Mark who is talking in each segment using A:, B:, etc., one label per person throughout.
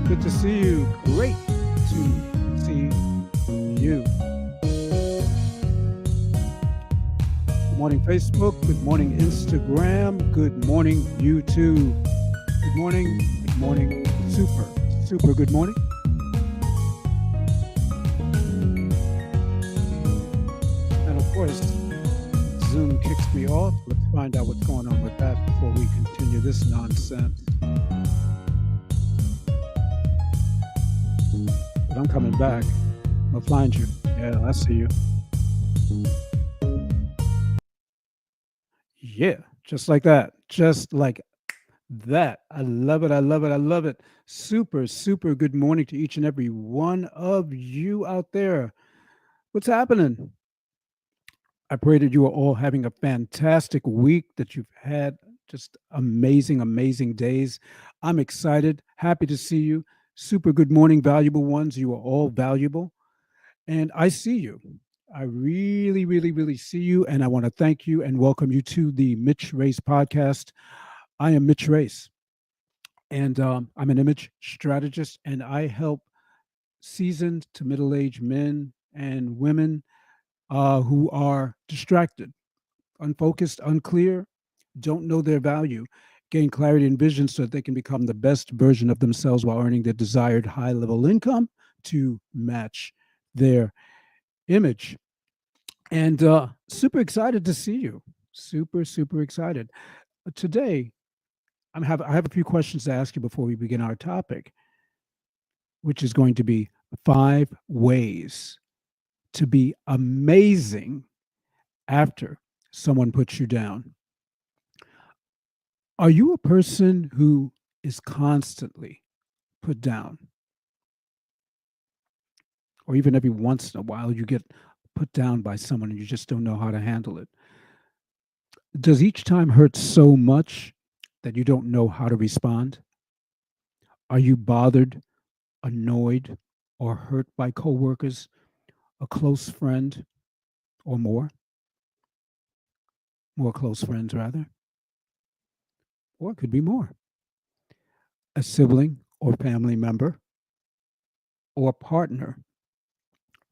A: Good to see you. Great to see you. Good morning, Facebook. Good morning, Instagram. Good morning, YouTube. Good morning. Good morning. Super good morning. And of course, Zoom kicks me off. Let's find out what's going on with that before we continue this nonsense. But I'm coming back. I'll find you. Yeah, I see you. Yeah, just like that. Just like that. I love it. I love it. I love it. Super good morning to each and every one of you out there. What's happening? I pray that you are all having a fantastic week, that you've had just amazing days. I'm excited. Happy to see you. Super good morning, valuable ones. You are all valuable. And I see you. I really see you. And I want to thank you and welcome you to the Mitch Race podcast. I am Mitch Race, and I'm an image strategist, and I help seasoned to middle aged men and women who are distracted, unfocused, unclear, don't know their value, gain clarity and vision so that they can become the best version of themselves while earning their desired high level income to match their image. And super excited to see you. Super excited. Today, I have a few questions to ask you before we begin our topic, which is going to be 5 ways to be amazing after someone puts you down. Are you a person who is constantly put down, or even every once in a while you get put down by someone and you just don't know how to handle it? Does each time hurt so much that you don't know how to respond? Are you bothered, annoyed, or hurt by coworkers, a close friend, or more close friends rather, or it could be more, a sibling or family member, or a partner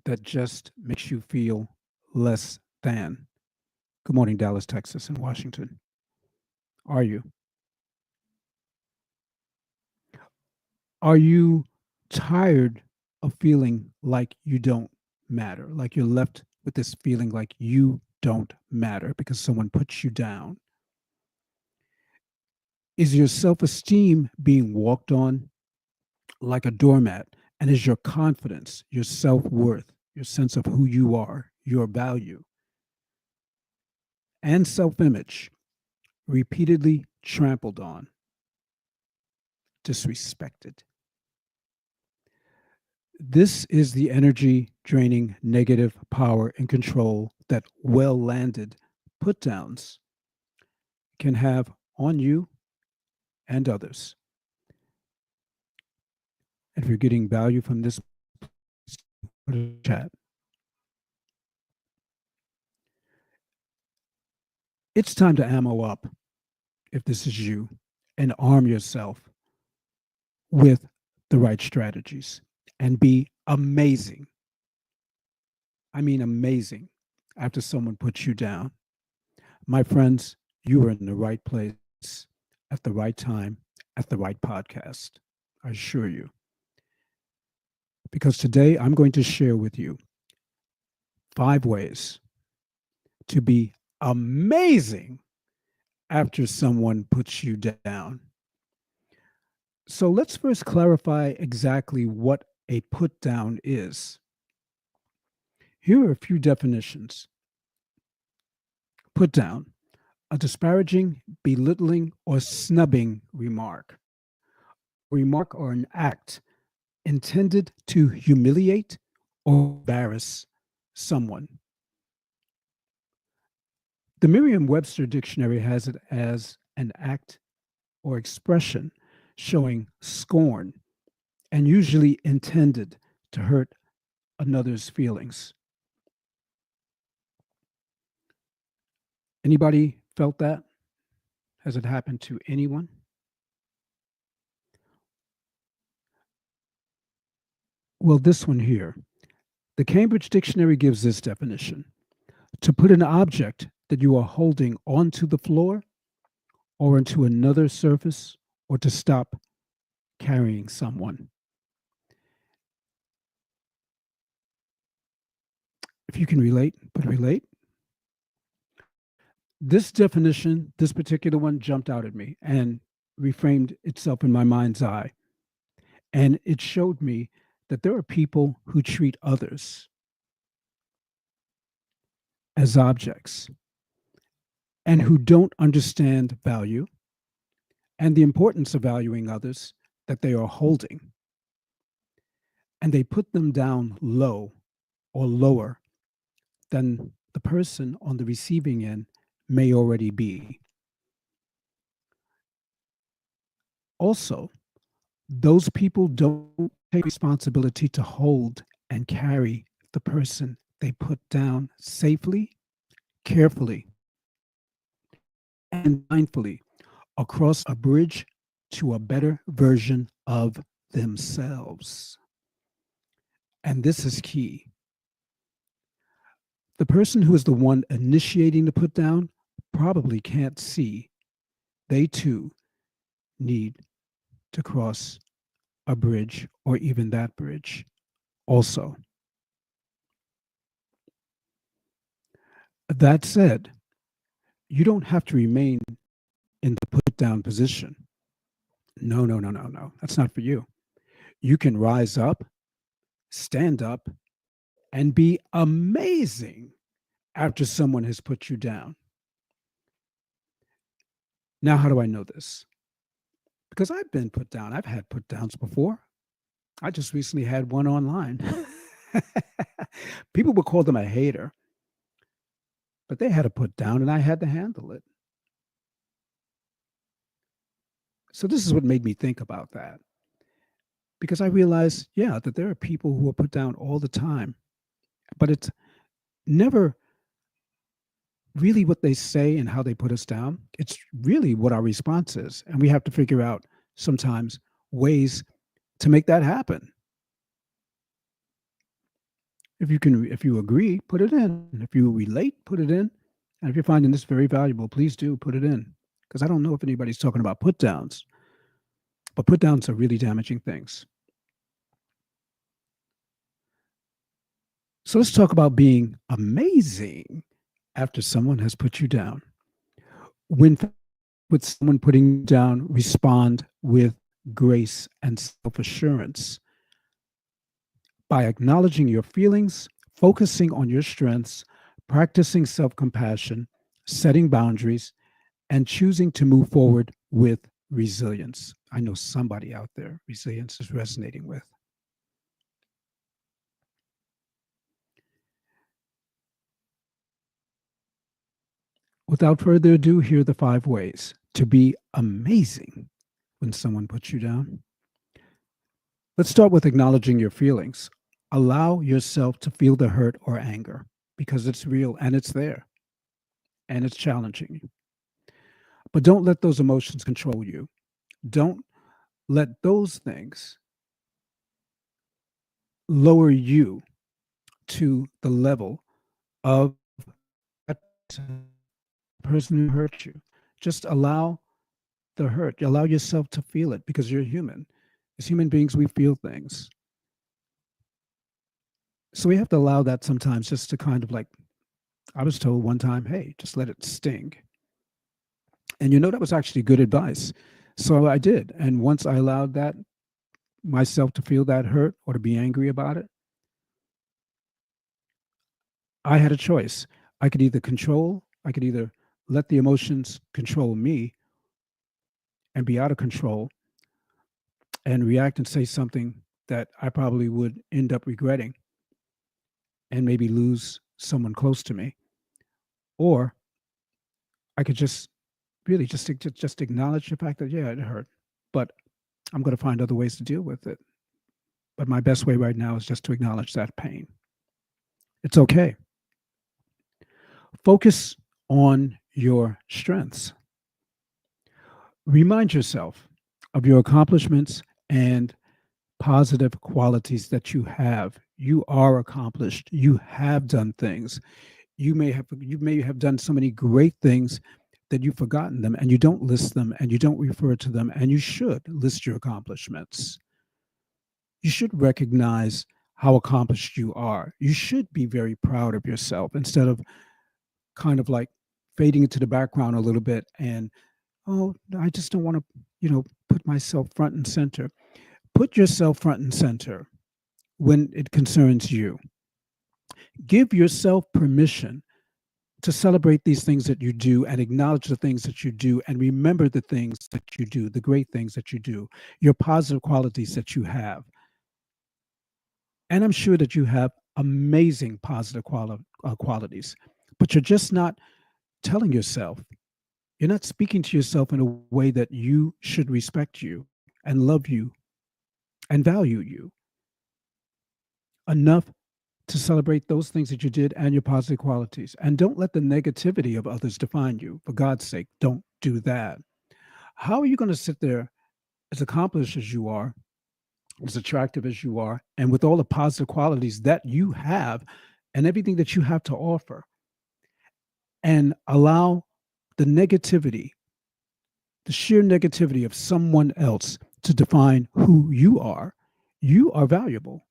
A: that just makes you feel less than? Good morning, Dallas, Texas, and Washington. Are you? Are you tired of feeling like you don't matter? Like you're left with this feeling like you don't matter because someone puts you down? Is your self esteem being walked on like a doormat? And is your confidence, your self worth, your sense of who you are, your value, and self image repeatedly trampled on, disrespected? This is the energy draining negative power and control that well landed put downs can have on you and others. And if you're getting value from this, put a chat. It's time to ammo up if this is you and arm yourself with the right strategies and be amazing. I mean, amazing after someone puts you down. My friends, you are in the right place at the right time at the right podcast. I assure you. Because today I'm going to share with you 5 ways to be amazing after someone puts you down. So let's first clarify exactly what a put down is. Here are a few definitions. Put down: a disparaging, belittling, or snubbing remark. A remark or an act intended to humiliate or embarrass someone. The Merriam Webster dictionary has it as an act or expression showing scorn and usually intended to hurt another's feelings. Anybody felt that? Has it happened to anyone? Well, this one here. The Cambridge Dictionary gives this definition: to put an object that you are holding onto the floor or into another surface, or to stop carrying someone. If you can relate, but relate. This definition, this particular one, jumped out at me and reframed itself in my mind's eye. And it showed me that there are people who treat others as objects and who don't understand value and the importance of valuing others that they are holding. And they put them down low or lower than the person on the receiving end may already be. Also, those people don't take responsibility to hold and carry the person they put down safely, carefully, and mindfully across a bridge to a better version of themselves. And this is key. The person who is the one initiating the put down probably can't see they too need to cross a bridge or even that bridge also. That said, you don't have to remain in the put down position. No, no, no, no, no. That's not for you. You can rise up, stand up, and be amazing after someone has put you down. Now, how do I know this? Because I've been put down. I've had put downs before. I just recently had one online. People would call them a hater, but they had to put down and I had to handle it. So, this is what made me think about that because I realized, yeah, that there are people who are put down all the time, but it's never really what they say and how they put us down. It's really what our response is. And we have to figure out sometimes ways to make that happen. If you agree, put it in. If you relate, put it in. And if you're finding this very valuable, please do put it in. Because I don't know if anybody's talking about put downs, but put downs are really damaging things. So let's talk about being amazing after someone has put you down. When with someone putting you down, respond with grace and self assurance by acknowledging your feelings, focusing on your strengths, practicing self compassion, setting boundaries, and choosing to move forward with resilience. I know somebody out there resilience is resonating with. Without further ado, here are the 5 ways to be amazing when someone puts you down. Let's start with acknowledging your feelings. Allow yourself to feel the hurt or anger because it's real and it's there and it's challenging you. But don't let those emotions control you. Don't let those things lower you to the level of that person who hurt you. Just allow the hurt. Allow yourself to feel it because you're human. As human beings, we feel things. So we have to allow that sometimes just to kind of like, I was told one time, hey, just let it sting. And that was actually good advice. So I did. And once I allowed that myself to feel that hurt or to be angry about it, I had a choice. I could either let the emotions control me and be out of control and react and say something that I probably would end up regretting and maybe lose someone close to me. Or I could just really just acknowledge the fact that, yeah, it hurt, but I'm going to find other ways to deal with it. But my best way right now is just to acknowledge that pain. It's okay. Focus on your strengths. Remind yourself of your accomplishments and positive qualities that you have. You are accomplished. You have done things. You may have done so many great things that you've forgotten them and you don't list them and you don't refer to them, and you should list your accomplishments. You should recognize how accomplished you are. You should be very proud of yourself instead of kind of like fading into the background a little bit and, oh, I just don't want to, put myself front and center. Put yourself front and center when it concerns you. Give yourself permission to celebrate these things that you do and acknowledge the things that you do and remember the things that you do, the great things that you do, your positive qualities that you have. And I'm sure that you have amazing positive qualities, but you're just not telling yourself, you're not speaking to yourself in a way that you should respect you and love you and value you enough to celebrate those things that you did and your positive qualities. And don't let the negativity of others define you. For God's sake, don't do that. How are you going to sit there as accomplished as you are, as attractive as you are, and with all the positive qualities that you have and everything that you have to offer, and allow the negativity, the sheer negativity of someone else to define who you are? You are valuable.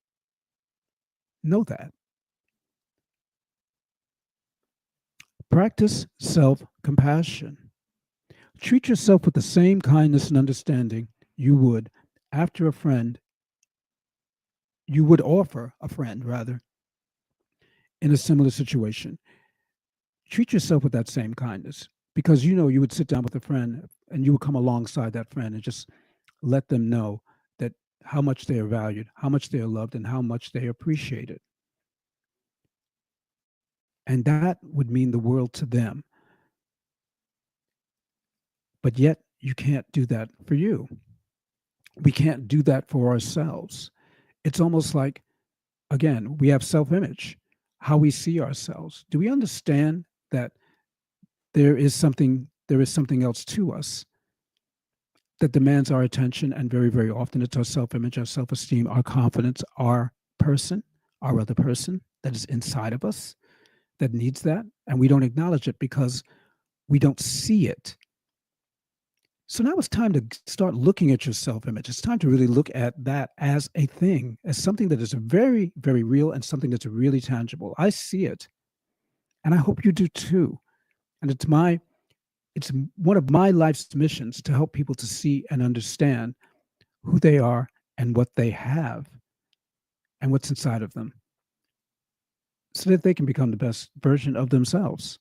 A: Know that. Practice self compassion. Treat yourself with the same kindness and understanding you would after a friend, you would offer a friend, rather, in a similar situation. Treat yourself with that same kindness because you would sit down with a friend and you would come alongside that friend and just let them know that how much they are valued, how much they are loved, and how much they are appreciated. And that would mean the world to them. But yet, you can't do that for you. We can't do that for ourselves. It's almost like, again, we have self image, how we see ourselves. Do we understand that there is something else to us that demands our attention? And very, very often it's our self image, our self esteem, our confidence, our person, our other person that is inside of us that needs that. And we don't acknowledge it because we don't see it. So now it's time to start looking at your self image. It's time to really look at that as a thing, as something that is very, very real and something that's really tangible. I see it, and I hope you do too. And it's one of my life's missions to help people to see and understand who they are and what they have and what's inside of them so that they can become the best version of themselves.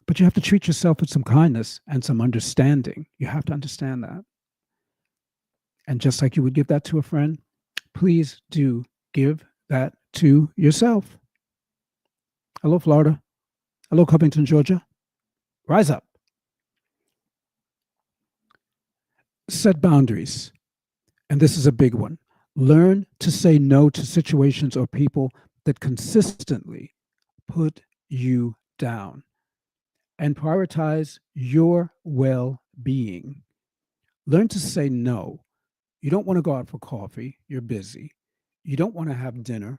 A: But you have to treat yourself with some kindness and some understanding. You have to understand that. And just like you would give that to a friend, please do give that to yourself. Hello, Florida. Hello, Covington, Georgia. Rise up. Set boundaries. And this is a big one. Learn to say no to situations or people that consistently put you down, and prioritize your well being. Learn to say no. You don't want to go out for coffee, you're busy. You don't want to have dinner,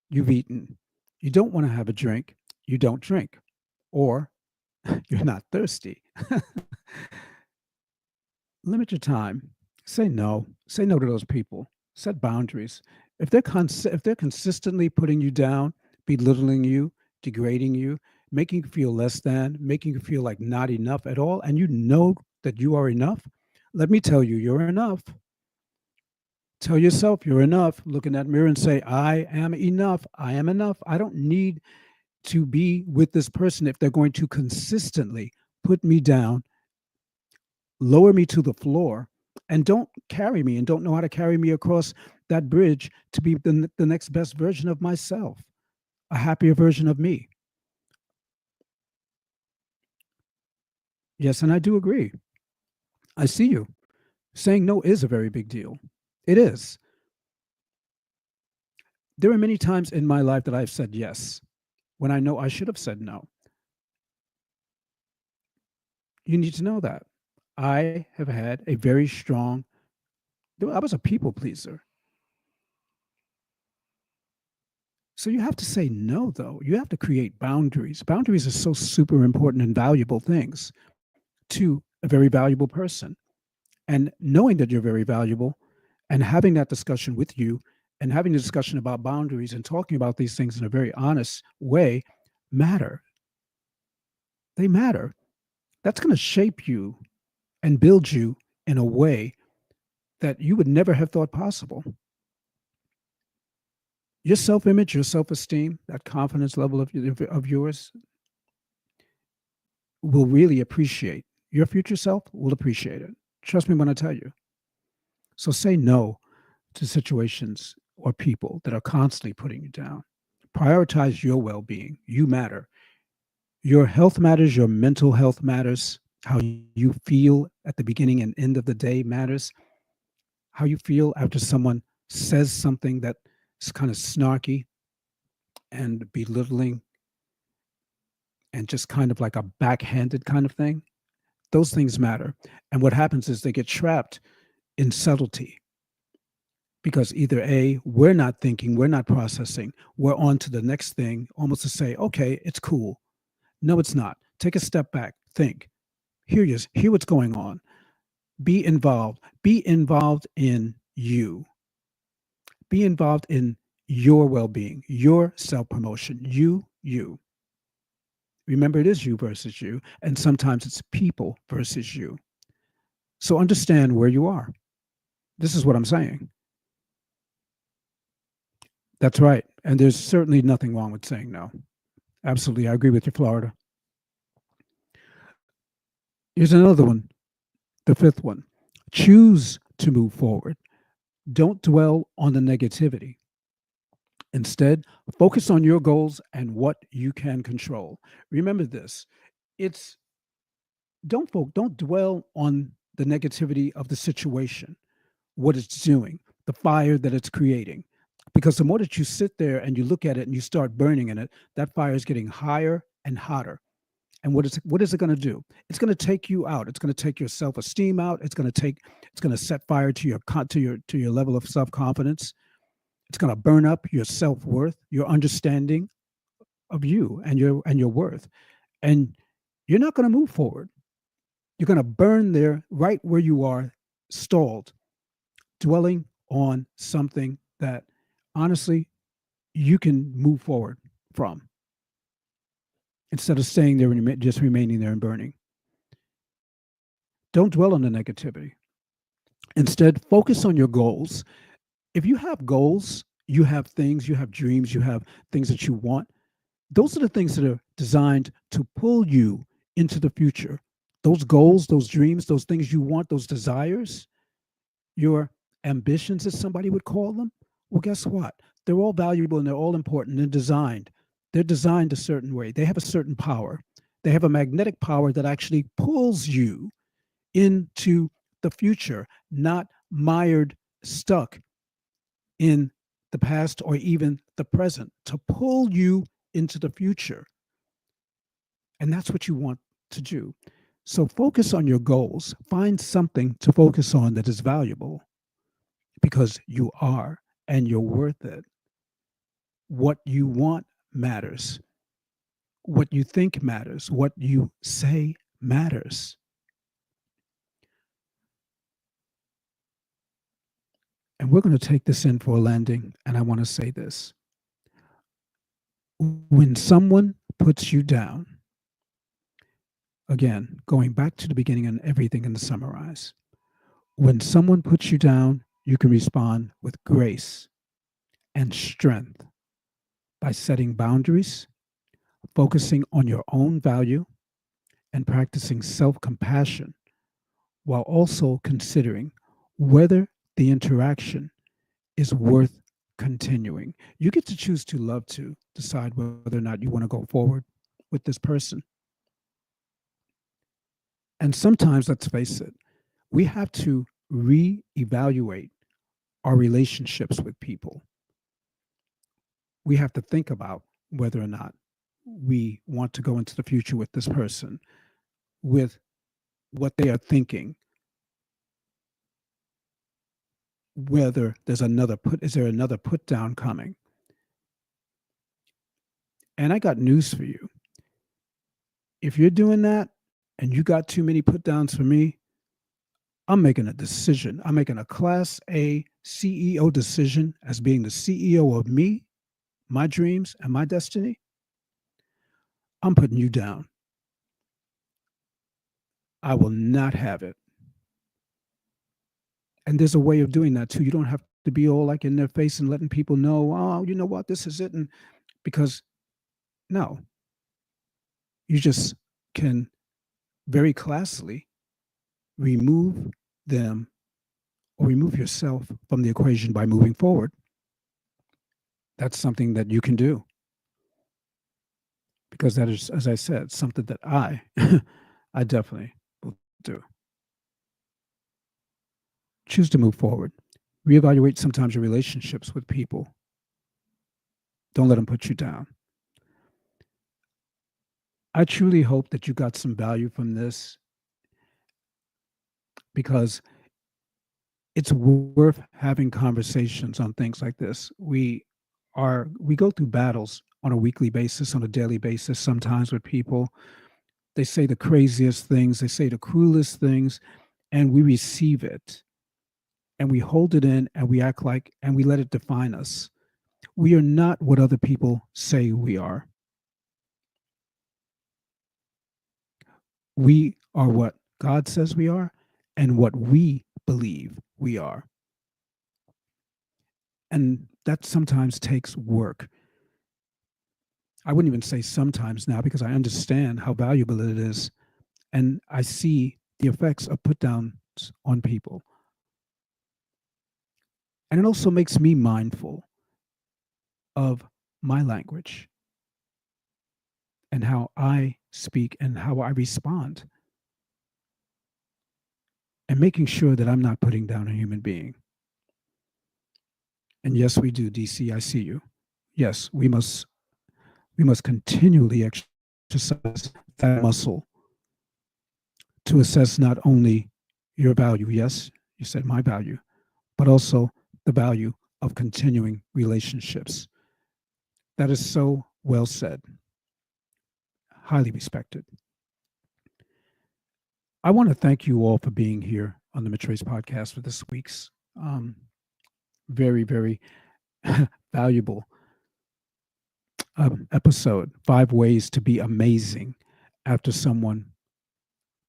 A: you've eaten. You don't want to have a drink, you don't drink. Or you're not thirsty. Limit your time. Say no. Say no to those people. Set boundaries. If they're consistently putting you down, belittling you, degrading you, making you feel less than, making you feel like not enough at all, and you know that you are enough, let me tell you, you're enough. Tell yourself you're enough. Look in that mirror and say, I am enough. I am enough. I don't need to be with this person if they're going to consistently put me down, lower me to the floor, and don't carry me and don't know how to carry me across that bridge to be the next best version of myself, a happier version of me. Yes, and I do agree. I see you. Saying no is a very big deal. It is. There are many times in my life that I've said yes when I know I should have said no. You need to know that. I have had a very strong I was a people pleaser. So you have to say no, though. You have to create boundaries. Boundaries are so super important and valuable things to a very valuable person. And knowing that you're very valuable and having that discussion with you and having a discussion about boundaries and talking about these things in a very honest way matter. They matter. That's going to shape you and build you in a way that you would never have thought possible. Your self image, your self esteem, that confidence level of yours will really appreciate. Your future self will appreciate it. Trust me when I tell you. So say no to situations or people that are constantly putting you down. Prioritize your well being. You matter. Your health matters. Your mental health matters. How you feel at the beginning and end of the day matters. How you feel after someone says something that is kind of snarky and belittling and just kind of like a backhanded kind of thing. Those things matter. And what happens is they get trapped in subtlety because either A, we're not thinking, we're not processing, we're on to the next thing, almost to say, okay, it's cool. No, it's not. Take a step back, think, hear what's going on, be involved in you, be involved in your well being, your self promotion, you. Remember, it is you versus you, and sometimes it's people versus you. So understand where you are. This is what I'm saying. That's right. And there's certainly nothing wrong with saying no. Absolutely. I agree with you, Florida. Here's another one, the fifth one. Choose to move forward. Don't dwell on the negativity. Instead, focus on your goals and what you can control. Remember this. It's don't dwell on the negativity of the situation, what it's doing, the fire that it's creating. Because the more that you sit there and you look at it and you start burning in it, that fire is getting higher and hotter. And what is it going to do? It's going to take you out. It's going to take your self esteem out. It's going to set fire to to your level of self confidence. It's going to burn up your self worth, your understanding of you and your worth, and you're not going to move forward. You're going to burn there right where you are, stalled, dwelling on something that honestly you can move forward from instead of staying there and just remaining there and burning. Don't dwell on the negativity. Instead, focus on your goals. If you have goals, you have things, you have dreams, you have things that you want. Those are the things that are designed to pull you into the future. Those goals, those dreams, those things you want, those desires, your ambitions, as somebody would call them. Well, guess what? They're all valuable and they're all important. They're designed. They're designed a certain way. They have a certain power. They have a magnetic power that actually pulls you into the future, not mired, stuck in the past or even the present, to pull you into the future. And that's what you want to do. So focus on your goals. Find something to focus on that is valuable because you are and you're worth it. What you want matters. What you think matters. What you say matters. And we're going to take this in for a landing. And I want to say this: when someone puts you down, again, going back to the beginning and everything in the summarize, when someone puts you down, you can respond with grace and strength by setting boundaries, focusing on your own value, and practicing self compassion while also considering whether the interaction is worth continuing. You get to choose to love to decide whether or not you want to go forward with this person. And sometimes, let's face it, we have to reevaluate our relationships with people. We have to think about whether or not we want to go into the future with this person, with what they are thinking, whether there's another is there another put down coming? And I got news for you. If you're doing that and you got too many put downs for me, I'm making a decision. I'm making a class A CEO decision as being the CEO of me, my dreams, and my destiny. I'm putting you down. I will not have it. And there's a way of doing that too. You don't have to be all like in their face and letting people know, oh, you know what, this is it. And because no, you just can very classily remove them or remove yourself from the equation by moving forward. That's something that you can do because that is, as I said, something that I, I definitely will do. Choose to move forward. Reevaluate sometimes your relationships with people. Don't let them put you down. I truly hope that you got some value from this because it's worth having conversations on things like this. We go through battles on a weekly basis, on a daily basis, sometimes with people. They say the craziest things, they say the cruelest things, and we receive it and we hold it in and we act like and we let it define us. We are not what other people say we are. We are what God says we are and what we believe we are. And that sometimes takes work. I wouldn't even say sometimes now because I understand how valuable it is. And I see the effects of put downs on people. And it also makes me mindful of my language and how I speak and how I respond, and making sure that I'm not putting down a human being. And yes, we do, DC, I see you. Yes, we must continually exercise that muscle to assess not only your value, yes, you said my value, but also the value of continuing relationships. That is so well said, highly respected. I want to thank you all for being here on the Matrace podcast for this week's very, very valuable episode, 5 ways to be amazing after someone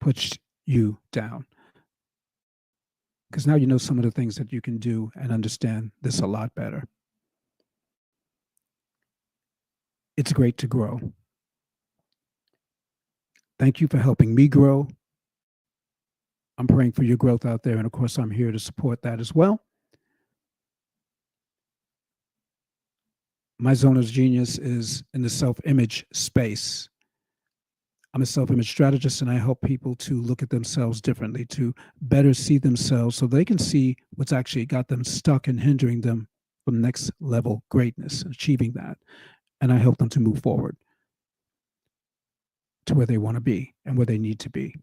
A: puts you down. Because now you know some of the things that you can do and understand this a lot better. It's great to grow. Thank you for helping me grow. I'm praying for your growth out there. And of course, I'm here to support that as well. My zone of genius is in the self image space. I'm a self image strategist and I help people to look at themselves differently, to better see themselves so they can see what's actually got them stuck and hindering them from next level greatness and achieving that. And I help them to move forward to where they want to be and where they need to be.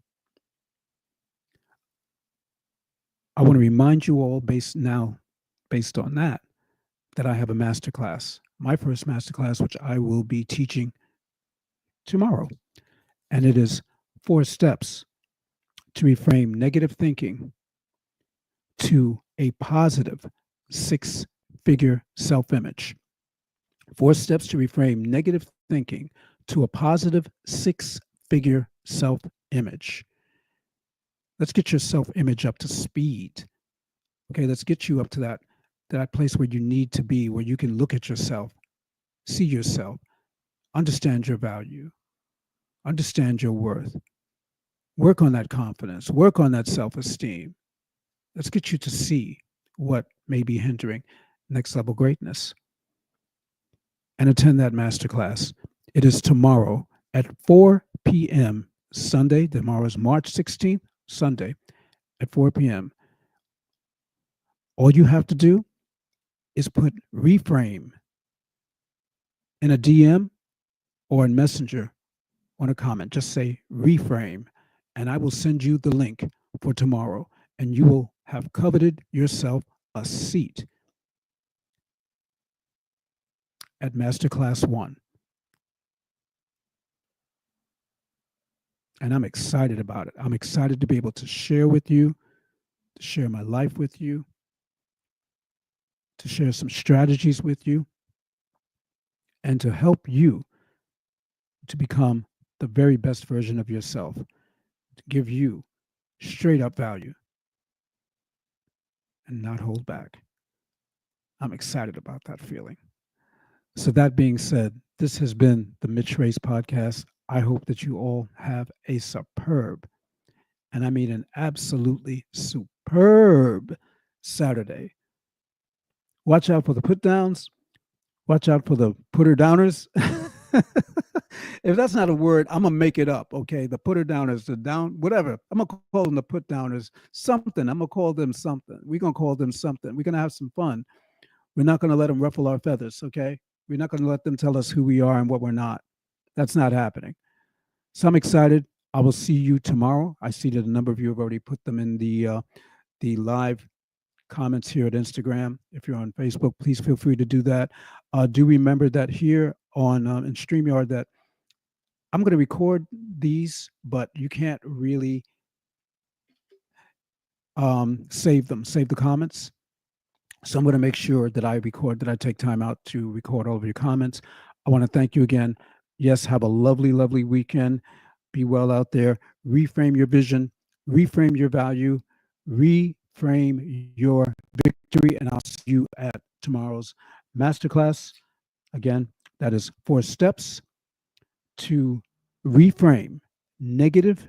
A: I want to remind you all based on that I have a masterclass, my first masterclass, which I will be teaching tomorrow. And it is 4 steps to reframe negative thinking to a positive 6-figure self image. 4 steps to reframe negative thinking to a positive 6-figure self image. Let's get your self image up to speed. Okay, let's get you up to that place where you need to be, where you can look at yourself, see yourself, understand your value, understand your worth. Work on that confidence, work on that self esteem. Let's get you to see what may be hindering next level greatness and attend that masterclass. It is tomorrow at 4 p.m. Sunday. Tomorrow is March 16th, Sunday at 4 p.m. All you have to do is put reframe in a DM or in Messenger on a comment. Just say reframe, and I will send you the link for tomorrow, and you will have coveted yourself a seat at Masterclass 1. And I'm excited about it. I'm excited to be able to share with you, to share my life with you, to share some strategies with you, and to help you to become the very best version of yourself, to give you straight up value and not hold back. I'm excited about that feeling. So, that being said, this has been the Mitch Race podcast. I hope that you all have a superb, and I mean an absolutely superb Saturday. Watch out for the put downs. Watch out for the putter downers. If that's not a word, I'm gonna make it up. Okay, the putter downers, the down, whatever. I'm gonna call them the put downers. Something. I'm gonna call them something. We're gonna call them something. We're gonna have some fun. We're not gonna let them ruffle our feathers. Okay, we're not gonna let them tell us who we are and what we're not. That's not happening. So I'm excited. I will see you tomorrow. I see that a number of you have already put them in the live comments here at Instagram. If you're on Facebook, please feel free to do that. Do remember that here on in StreamYard that I'm going to record these, but you can't really save them, save the comments. So I'm going to make sure that I record, that I take time out to record all of your comments. I want to thank you again. Yes, have a lovely, lovely weekend. Be well out there. Reframe your vision, reframe your value, reframe your victory. And I'll see you at tomorrow's masterclass. Again, that is 4 steps to reframe negative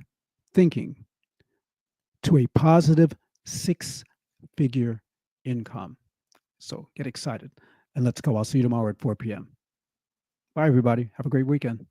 A: thinking to a positive 6-figure income. So get excited and let's go. I'll see you tomorrow at 4 p.m. Bye, everybody. Have a great weekend.